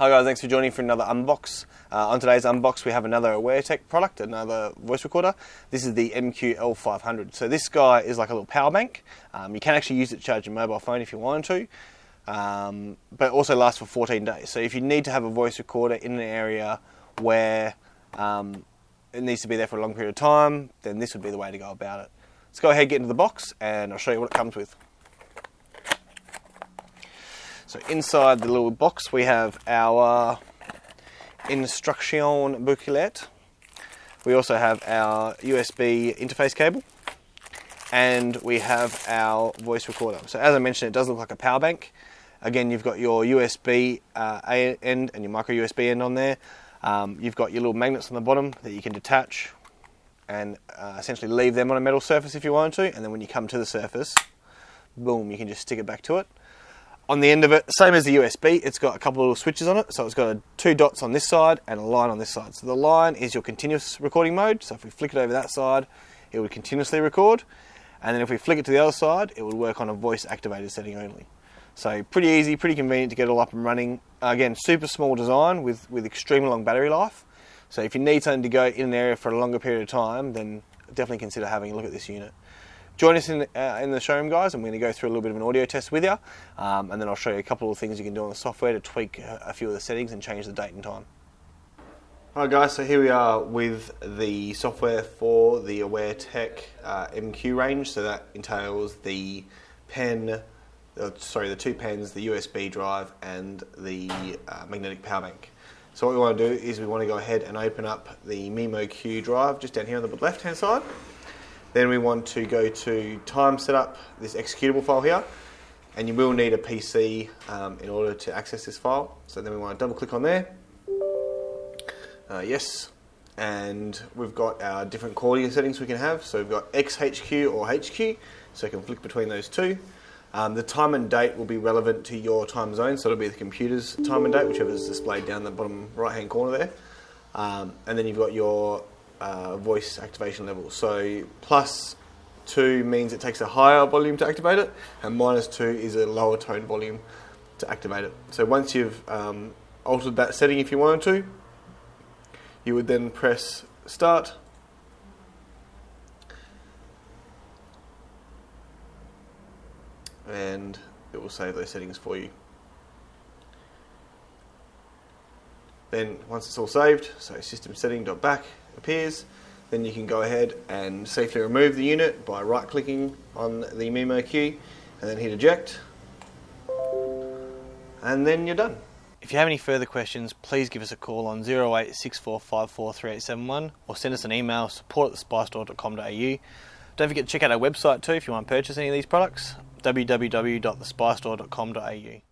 Hi guys, thanks for joining for another unbox. On today's unbox we have another Awaretech product, another voice recorder. This is the MQ-L500. So this guy is like a little power bank. You can actually use it to charge your mobile phone if you wanted to, but it also lasts for 14 days. So if you need to have a voice recorder in an area where it needs to be there for a long period of time, then this would be the way to go about it. Let's go ahead and get into the box and I'll show you what it comes with. So inside the little box we have our instruction booklet. We also have our USB interface cable and we have our voice recorder. So as I mentioned, it does look like a power bank. Again, you've got your USB end and your micro USB end on there. You've got your little magnets on the bottom that you can detach and essentially leave them on a metal surface if you want to, and then when you come to the surface, boom, you can just stick it back to it. On the end of it, same as the USB, it's got a couple of little switches on it. So it's got two dots on this side and a line on this side. So the line is your continuous recording mode. So if we flick it over that side, it would continuously record. And then if we flick it to the other side, it would work on a voice activated setting only. So pretty easy, pretty convenient to get it all up and running. Again, super small design with extremely long battery life. So if you need something to go in an area for a longer period of time, then definitely consider having a look at this unit. Join us in the showroom, guys. I'm going to go through a little bit of an audio test with you, and then I'll show you a couple of things you can do on the software to tweak a few of the settings and change the date and time. Alright guys, so here we are with the software for the Awaretech MQ range. So that entails the pen, the two pens, the USB drive and the magnetic power bank. So what we want to do is we want to go ahead and open up the MQ drive just down here on the left hand side. Then we want to go to time setup, this executable file here, and you will need a PC in order to access this file. So then we want to double click on there, yes, and we've got our different quality settings we can have. So we've got XHQ or HQ, so you can flick between those two. The time and date will be relevant to your time zone, so it'll be the computer's time and date, whichever is displayed down the bottom right hand corner there. And then you've got your voice activation level. So +2 means it takes a higher volume to activate it, and -2 is a lower tone volume to activate it. So once you've altered that setting, if you wanted to, you would then press start, and it will save those settings for you. Then once it's all saved, so system setting.back appears, then you can go ahead and safely remove the unit by right clicking on the MQ and then hit eject, and then you're done. If you have any further questions, please give us a call on 0864543871 or send us an email, support@thespystore.com.au. Don't forget to check out our website too if you want to purchase any of these products, www.thespystore.com.au.